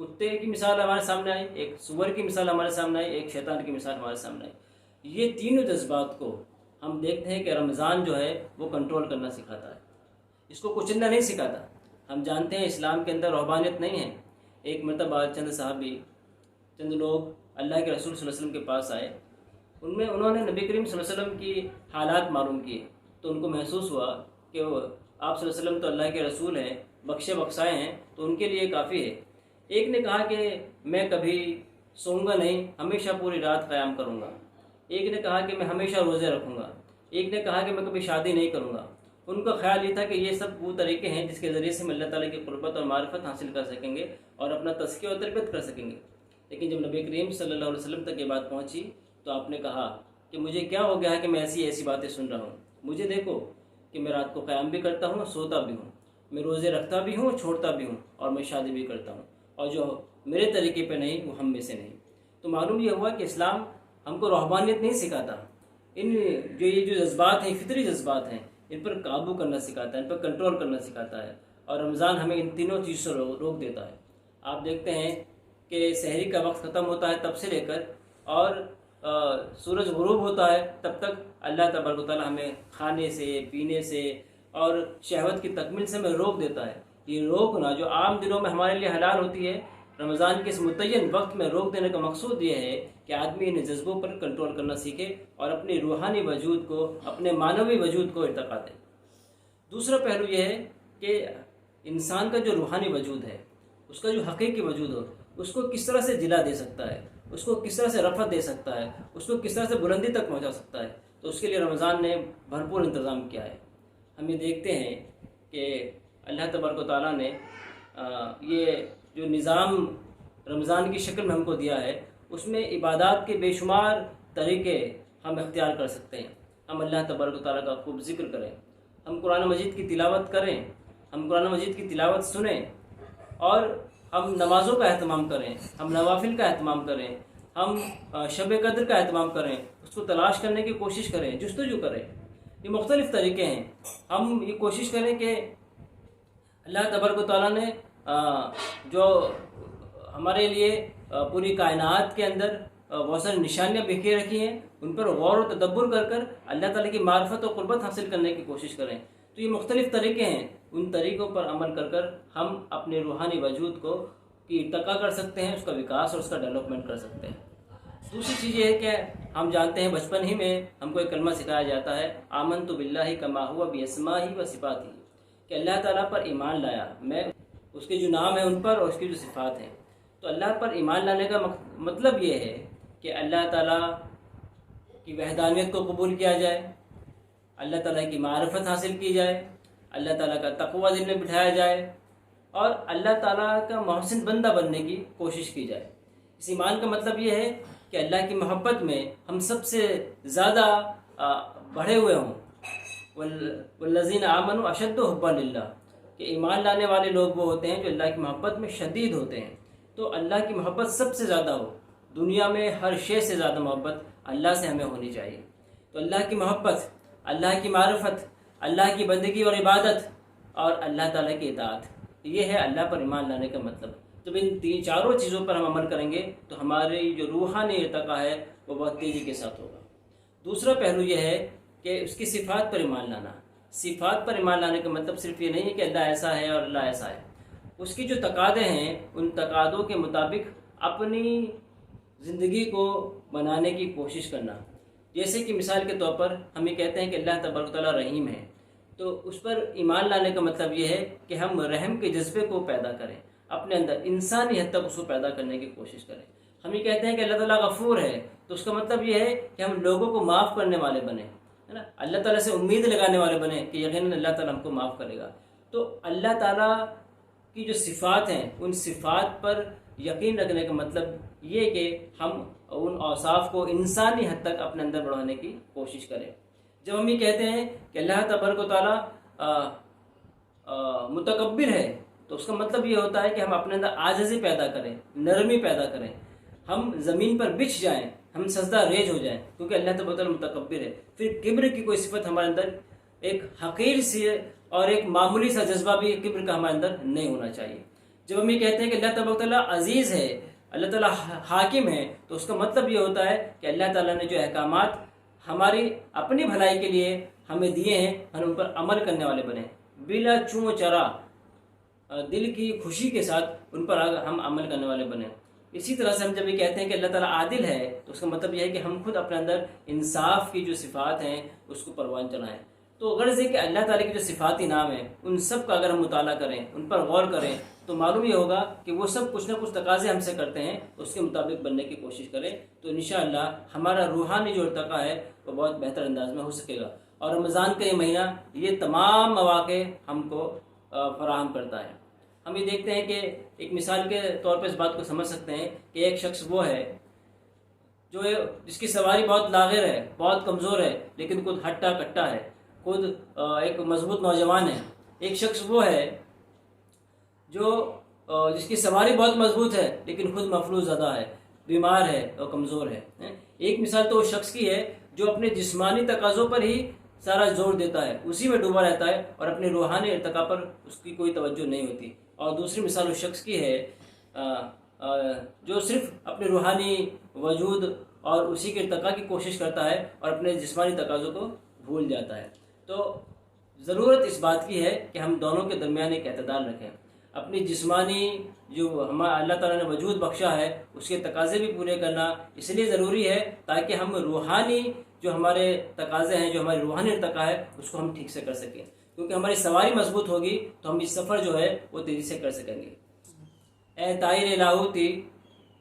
کتے کی مثال ہمارے سامنے آئی، ایک سور کی مثال ہمارے سامنے آئی، ایک شیطان کی مثال ہمارے سامنے آئی۔ یہ تینوں جذبات کو ہم دیکھتے ہیں کہ رمضان جو ہے وہ کنٹرول کرنا سکھاتا ہے، اس کو کچلنا نہیں سکھاتا۔ ہم جانتے ہیں اسلام کے اندر روحانیت نہیں ہے۔ ایک مرتبہ چند صحابی، چند لوگ اللہ کے رسول صلی اللہ علیہ وسلم کے پاس آئے، انہوں نے نبی کریم صلی اللہ علیہ وسلم کی حالات معلوم کیے، تو ان کو محسوس ہوا کہ آپ صلی اللہ علیہ وسلم تو اللہ کے رسول ہیں، بخشے بخشائے ہیں، تو ان کے لیے کافی ہے۔ ایک نے کہا کہ میں کبھی سوؤں گا نہیں، ہمیشہ پوری رات قیام کروں گا۔ ایک نے کہا کہ میں ہمیشہ روزے رکھوں گا۔ ایک نے کہا کہ میں کبھی شادی نہیں کروں گا۔ ان کا خیال یہ تھا کہ یہ سب وہ طریقے ہیں جس کے ذریعے سے ہم اللہ تعالیٰ کی قربت اور معرفت حاصل کر سکیں گے اور اپنا تزکیہ اور تربیت کر سکیں گے۔ لیکن جب نبی کریم صلی اللہ علیہ وسلم تک یہ بات پہنچی تو آپ نے کہا کہ مجھے کیا ہو گیا ہے کہ میں ایسی باتیں سن رہا ہوں؟ مجھے دیکھو کہ میں رات کو قیام بھی کرتا ہوں، سوتا بھی ہوں، میں روزے رکھتا بھی ہوں، چھوڑتا بھی ہوں، اور میں شادی بھی کرتا ہوں، اور جو میرے طریقے پہ نہیں وہ ہم میں سے نہیں۔ تو معلوم یہ ہوا کہ اسلام ہم کو روحانیت نہیں سکھاتا، یہ جو جذبات ہیں، فطری جذبات ہیں، ان پر قابو کرنا سکھاتا ہے، ان پر کنٹرول کرنا سکھاتا ہے، اور رمضان ہمیں ان تینوں چیزوں سے روک دیتا ہے۔ آپ دیکھتے ہیں کہ سحری کا وقت ختم ہوتا ہے تب سے لے کر اور سورج غروب ہوتا ہے تب تک اللہ تبارک و تعالیٰ ہمیں کھانے سے، پینے سے اور شہوت کی تکمیل سے ہمیں روک دیتا ہے۔ یہ روکنا جو عام دنوں میں ہمارے لیے حلال ہوتی ہے، رمضان کے اس متعین وقت میں روک دینے کا مقصود یہ ہے کہ آدمی ان جذبوں پر کنٹرول کرنا سیکھے اور اپنے روحانی وجود کو، اپنے معنوی وجود کو ارتقا دے۔ دوسرا پہلو یہ ہے کہ انسان کا جو روحانی وجود ہے، اس کا جو حقیقی وجود ہو، اس کو کس طرح سے جلا دے سکتا ہے، اس کو کس طرح سے رفعت دے سکتا ہے، اس کو کس طرح سے بلندی تک پہنچا سکتا ہے، تو اس کے لیے رمضان نے بھرپور انتظام کیا ہے۔ ہم یہ دیکھتے ہیں کہ اللہ تبارک و تعالیٰ نے یہ جو نظام رمضان کی شکل میں ہم کو دیا ہے، اس میں عبادات کے بے شمار طریقے ہم اختیار کر سکتے ہیں۔ ہم اللہ تبارک و تعالیٰ کا خوب ذکر کریں، ہم قرآن مجید کی تلاوت کریں، ہم قرآن مجید کی تلاوت سنیں، اور ہم نمازوں کا اہتمام کریں، ہم نوافل کا اہتمام کریں، ہم شب قدر کا اہتمام کریں، اس کو تلاش کرنے کی کوشش کریں، جستجو کریں۔ یہ مختلف طریقے ہیں۔ ہم یہ کوشش کریں کہ اللہ تبارک و تعالیٰ نے جو ہمارے لیے پوری کائنات کے اندر بہت ساری نشانیاں بکھیر رکھی ہیں، ان پر غور و تدبر کر اللہ تعالیٰ کی معرفت و قربت حاصل کرنے کی کوشش کریں۔ تو یہ مختلف طریقے ہیں، ان طریقوں پر عمل کر ہم اپنے روحانی وجود کو کی ارتقا کر سکتے ہیں، اس کا وکاس اور اس کا ڈیولپمنٹ کر سکتے ہیں۔ دوسری چیز یہ ہے کہ ہم جانتے ہیں بچپن ہی میں ہم کو ایک کلمہ سکھایا جاتا ہے، آمنت باللہ کما ہوا باسمائہ و صفاتہ، کہ اللہ تعالیٰ پر ایمان لایا، میں اس کے جو نام ہیں ان پر اور اس کی جو صفات ہیں۔ تو اللہ پر ایمان لانے کا مطلب یہ ہے کہ اللہ تعالیٰ کی وحدانیت کو قبول کیا جائے، اللہ تعالیٰ کی معرفت حاصل کی جائے، اللہ تعالیٰ کا تقوی دل میں بٹھایا جائے، اور اللہ تعالیٰ کا محسن بندہ بننے کی کوشش کی جائے۔ اس ایمان کا مطلب یہ ہے کہ اللہ کی محبت میں ہم سب سے زیادہ بڑھے ہوئے ہوں، والذین آمنوا اشد حبا للہ، کہ ایمان لانے والے لوگ وہ ہوتے ہیں جو اللہ کی محبت میں شدید ہوتے ہیں۔ تو اللہ کی محبت سب سے زیادہ ہو، دنیا میں ہر شے سے زیادہ محبت اللہ سے ہمیں ہونی چاہیے۔ تو اللہ کی محبت، اللہ کی معرفت، اللہ کی بندگی اور عبادت، اور اللہ تعالیٰ کی اطاعت، یہ ہے اللہ پر ایمان لانے کا مطلب۔ جب ان چاروں چیزوں پر ہم عمل کریں گے تو ہماری جو روحانی ارتقا ہے وہ بہت تیزی کے ساتھ ہوگا۔ دوسرا پہلو یہ ہے کہ اس کی صفات پر ایمان لانا۔ صفات پر ایمان لانے کا مطلب صرف یہ نہیں ہے کہ اللہ ایسا ہے اور اللہ ایسا ہے، اس کی جو تقاضے ہیں ان تقاضوں کے مطابق اپنی زندگی کو بنانے کی کوشش کرنا۔ جیسے کہ مثال کے طور پر ہم یہ کہتے ہیں کہ اللہ تبارک و تعالیٰ رحیم ہے، تو اس پر ایمان لانے کا مطلب یہ ہے کہ ہم رحم کے جذبے کو پیدا کریں، اپنے اندر انسانی حد تک اس کو پیدا کرنے کی کوشش کریں۔ ہم یہ کہتے ہیں کہ اللہ تعالیٰ غفور ہے، تو اس کا مطلب یہ ہے کہ ہم لوگوں کو معاف کرنے والے بنیں، ہے نا، اللہ تعالیٰ سے امید لگانے والے بنیں کہ یقیناً اللہ تعالیٰ ہم کو معاف کرے گا۔ تو اللہ تعالیٰ کی جو صفات ہیں ان صفات پر یقین رکھنے کا مطلب یہ کہ ہم ان اوصاف کو انسانی حد تک اپنے اندر بڑھانے کی کوشش کریں۔ جب ہم یہ کہتے ہیں کہ اللہ تبارک و تعالیٰ متکبر ہے، تو اس کا مطلب یہ ہوتا ہے کہ ہم اپنے اندر عاجزی پیدا کریں، نرمی پیدا کریں، ہم زمین پر بچھ جائیں، ہم سجدہ ریز ہو جائیں، کیونکہ اللہ تبارک و تعالیٰ متکبر ہے۔ پھر کبر کی کوئی صفت ہمارے اندر، ایک حقیر سی اور ایک معمولی سا جذبہ بھی کبر کا ہمارے اندر نہیں ہونا چاہیے۔ جب ہم یہ کہتے ہیں کہ اللہ تبارک تعالیٰ عزیز ہے، اللہ تعالیٰ حاکم ہے، تو اس کا مطلب یہ ہوتا ہے کہ اللہ تعالیٰ نے جو احکامات ہماری اپنی بھلائی کے لیے ہمیں دیے ہیں، ہم ان پر عمل کرنے والے بنے، بلا چوں چرا، دل کی خوشی کے ساتھ ان پر ہم عمل کرنے والے بنے۔ اسی طرح سے ہم جب یہ کہتے ہیں کہ اللہ تعالیٰ عادل ہے، تو اس کا مطلب یہ ہے کہ ہم خود اپنے اندر انصاف کی جو صفات ہیں اس کو پروان چلائیں۔ تو غرض ہے کہ اللہ تعالیٰ کے جو صفاتی نام ہیں ان سب کا اگر ہم مطالعہ کریں، ان پر غور کریں، تو معلوم یہ ہوگا کہ وہ سب کچھ نہ کچھ تقاضے ہم سے کرتے ہیں، اس کے مطابق بننے کی کوشش کریں، تو انشاءاللہ ہمارا روحانی جو ارتقا ہے وہ بہت بہتر انداز میں ہو سکے گا۔ اور رمضان کا یہ مہینہ یہ تمام مواقع ہم کو فراہم کرتا ہے۔ ہم یہ دیکھتے ہیں کہ ایک مثال کے طور پہ اس بات کو سمجھ سکتے ہیں کہ ایک شخص وہ ہے جو جس کی سواری بہت لاغر ہے، بہت کمزور ہے، لیکن خود ہٹا کٹا ہے، خود ایک مضبوط نوجوان ہے۔ ایک شخص وہ ہے جو جس کی سواری بہت مضبوط ہے لیکن خود مفلوج زدہ ہے، بیمار ہے اور کمزور ہے۔ ایک مثال تو اس شخص کی ہے جو اپنے جسمانی تقاضوں پر ہی سارا زور دیتا ہے، اسی میں ڈوبا رہتا ہے اور اپنے روحانی ارتقاء پر اس کی کوئی توجہ نہیں ہوتی۔ اور دوسری مثال اس شخص کی ہے جو صرف اپنے روحانی وجود اور اسی کے ارتقاء کی کوشش کرتا ہے اور اپنے جسمانی تقاضوں کو بھول جاتا ہے۔ تو ضرورت اس بات کی ہے کہ ہم دونوں کے درمیان ایک اعتدال رکھیں۔ اپنی جسمانی جو ہمارا اللہ تعالیٰ نے وجود بخشا ہے اس کے تقاضے بھی پورے کرنا اس لیے ضروری ہے تاکہ ہم روحانی جو ہمارے تقاضے ہیں، جو ہماری روحانی ارتقاء ہے، اس کو ہم ٹھیک سے کر سکیں، کیونکہ ہماری سواری مضبوط ہوگی تو ہم اس سفر جو ہے وہ تیزی سے کر سکیں گے۔ اے طائر لاہوتی،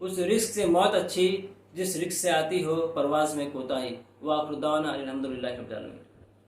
اس رزق سے موت اچھی جس رزق سے آتی ہو پرواز میں کوتاہی۔ وآخر دعوانا الحمدللہ رب العالمین۔